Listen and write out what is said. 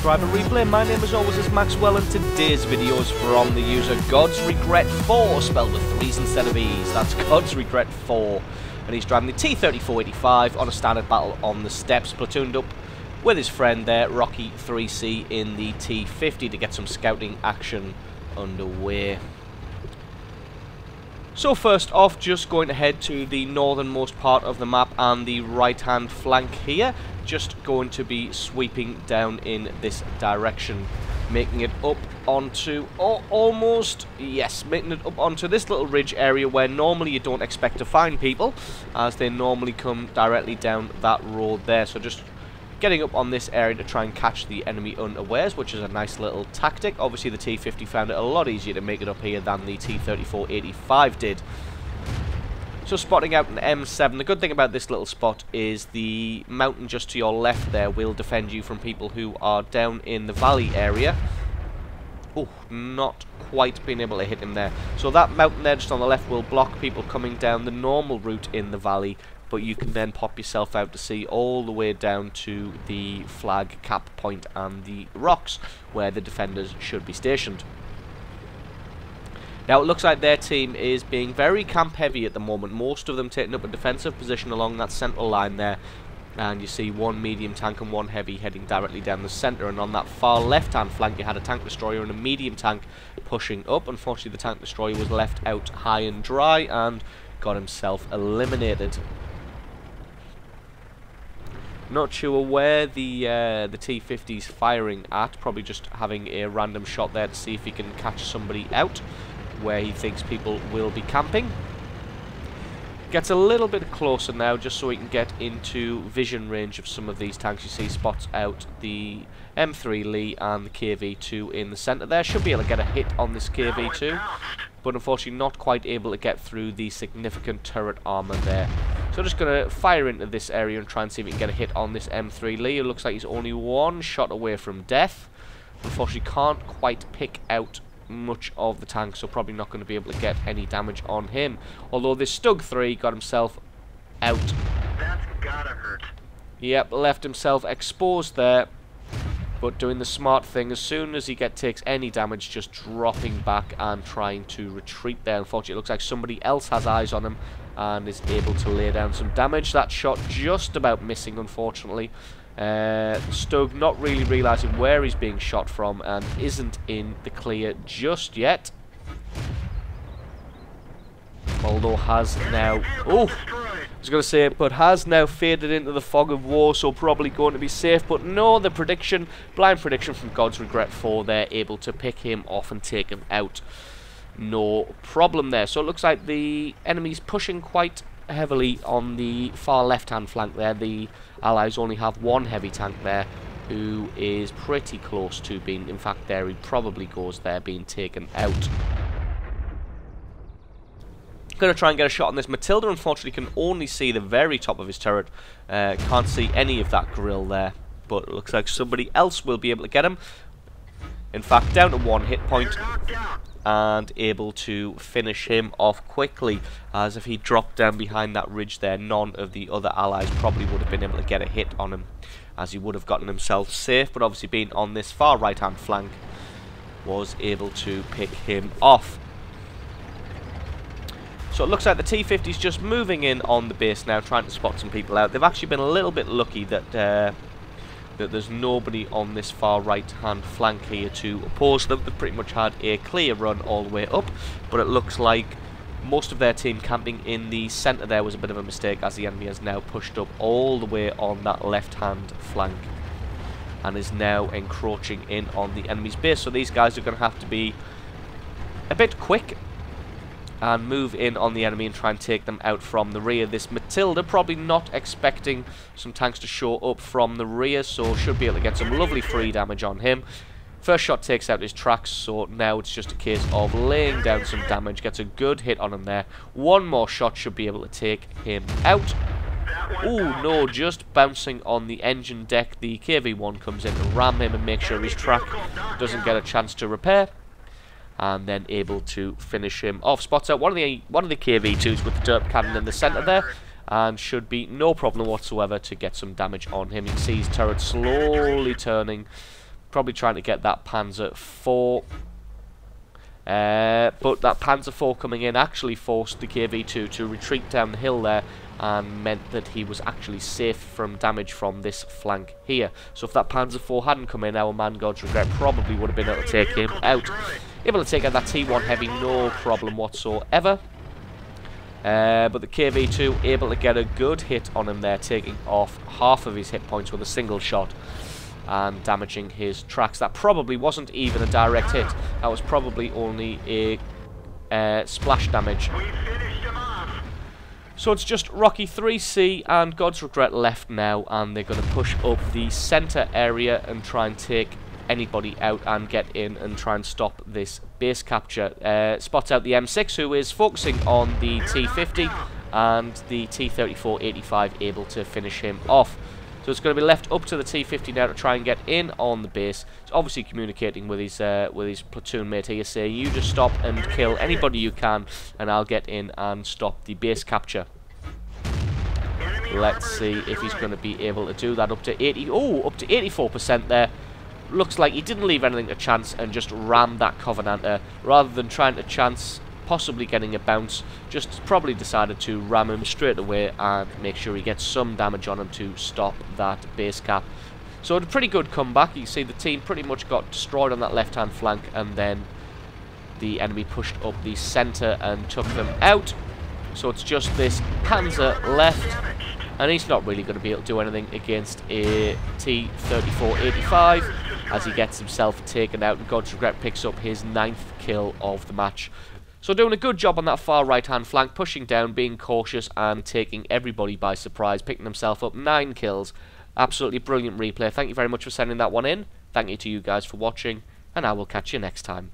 subscribe and replay. My name as always is Maxwell, and today's video is from the user God's Regret 4, spelled with 3's instead of E's. That's God's Regret 4. And he's driving the T-34-85 on a standard battle on the steps, platooned up with his friend there, Rocky 3C, in the T-50 to get some scouting action underway. So first off, just going to head to the northernmost part of the map and the right-hand flank here. Just going to be sweeping down in this direction, making it up onto, making it up onto this little ridge area where normally you don't expect to find people, as they normally come directly down that road there. So just getting up on this area to try and catch the enemy unawares, which is a nice little tactic. Obviously the T-50 found it a lot easier to make it up here than the T-34-85 did. So spotting out an M7, the good thing about this little spot is the mountain just to your left there will defend you from people who are down in the valley area. Oh, not quite being able to hit him there. So that mountain there just on the left will block people coming down the normal route in the valley, but you can then pop yourself out to sea all the way down to the flag cap point and the rocks where the defenders should be stationed. Now it looks like their team is being very camp heavy at the moment, most of them taking up a defensive position along that central line there, and you see one medium tank and one heavy heading directly down the centre, and on that far left hand flank you had a tank destroyer and a medium tank pushing up. Unfortunately the tank destroyer was left out high and dry and got himself eliminated. Not sure where the T-50's firing at, probably just having a random shot there to see if he can catch somebody out where he thinks people will be camping. Gets a little bit closer now just so he can get into vision range of some of these tanks. You see spots out the M3 Lee and the KV-2 in the centre there. Should be able to get a hit on this KV-2, but unfortunately not quite able to get through the significant turret armour there. So just going to fire into this area and try and see if we can get a hit on this M3 Lee. It looks like he's only one shot away from death. Unfortunately can't quite pick out much of the tank, so probably not going to be able to get any damage on him. Although this Stug 3 got himself out. That's gotta hurt. Yep, left himself exposed there, but doing the smart thing, as soon as he takes any damage, just dropping back and trying to retreat there. Unfortunately it looks like somebody else has eyes on him and is able to lay down some damage. That shot just about missing, unfortunately. Stug not really realising where he's being shot from and isn't in the clear just yet. Although has now... Oh! I was going to say, but has now faded into the fog of war, so probably going to be safe. But no, the prediction, blind prediction from God's Regret 4, they're able to pick him off and take him out. No problem there. So it looks like the enemy's pushing quite heavily on the far left-hand flank there. The Allies only have one heavy tank there, who is pretty close to being, in fact there he probably goes there, being taken out. Going to try and get a shot on this Matilda. Unfortunately can only see the very top of his turret, can't see any of that grill there, but it looks like somebody else will be able to get him. In fact down to one hit point and able to finish him off quickly, as if he dropped down behind that ridge there, none of the other allies probably would have been able to get a hit on him, as he would have gotten himself safe, but obviously being on this far right hand flank was able to pick him off. So it looks like the T-50's just moving in on the base now, trying to spot some people out. They've actually been a little bit lucky that that there's nobody on this far right hand flank here to oppose them. They've pretty much had a clear run all the way up, but it looks like most of their team camping in the centre there was a bit of a mistake, as the enemy has now pushed up all the way on that left hand flank and is now encroaching in on the enemy's base. So these guys are going to have to be a bit quick and move in on the enemy and try and take them out from the rear. This Matilda probably not expecting some tanks to show up from the rear, so should be able to get some lovely free damage on him. First shot takes out his tracks, so now it's just a case of laying down some damage. Gets a good hit on him there. One more shot should be able to take him out. Oh no, just bouncing on the engine deck. The KV-1 comes in to ram him and make sure his track doesn't get a chance to repair, and then able to finish him off. Spots out one of the KV-2s with the derp cannon in the centre there, and should be no problem whatsoever to get some damage on him. You can see his turret slowly turning Probably trying to get that Panzer IV. But that Panzer IV coming in actually forced the KV-2 to retreat down the hill there, and meant that he was actually safe from damage from this flank here. So if that Panzer IV hadn't come in, our man God's Regret probably would have been able to take him out. Able to take out that T1 Heavy, no problem whatsoever. But the KV-2 able to get a good hit on him there, taking off half of his hit points with a single shot and damaging his tracks. That probably wasn't even a direct hit. That was probably only a splash damage. So it's just Rocky 3C and God's Regret left now, and they're going to push up the centre area and try and take anybody out and get in and try and stop this base capture. Spots out the M6, who is focusing on the T50, and the T-34-85 able to finish him off. So it's going to be left up to the T-50 now to try and get in on the base. It's obviously communicating with his platoon mate here, saying, you just stop and kill anybody you can, and I'll get in and stop the base capture. Let's see if he's going to be able to do that. Up to 84% there. Looks like he didn't leave anything to chance and just rammed that Covenanter. Rather than trying to chance possibly getting a bounce, just probably decided to ram him straight away and make sure he gets some damage on him to stop that base cap. So a pretty good comeback. You see the team pretty much got destroyed on that left hand flank, and then the enemy pushed up the centre and took them out. So it's just this Panzer left, and he's not really going to be able to do anything against a T-34-85 as he gets himself taken out, and God's Regret picks up his 9th kill of the match. So doing a good job on that far right hand flank, pushing down, being cautious and taking everybody by surprise, picking himself up 9 kills. Absolutely brilliant replay. Thank you very much for sending that one in. Thank you to you guys for watching, and I will catch you next time.